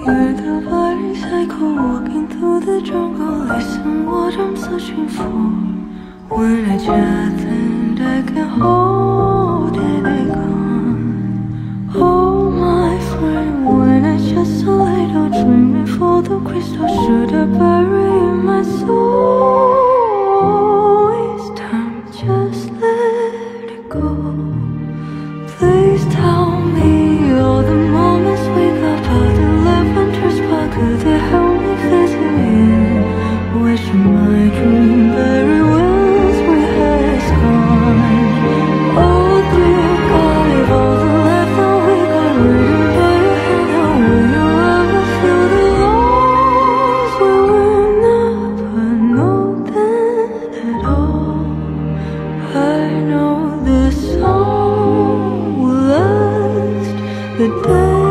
You're the violin cycle walking through the jungle. Listen what I'm searching for. When I chat and I can hold it again. Oh my friend, when I just a little dreaming for the crystal, should I bury in my soul? It's time, just let it go. Please tell me all the moments we got by the lavender spark. Could they help me fit you in? Wishing my dream very well has gone. Oh dear God, if all the left that we got written by your hand, how will you ever feel the loss? We will never know that at all. I know this song will last the day.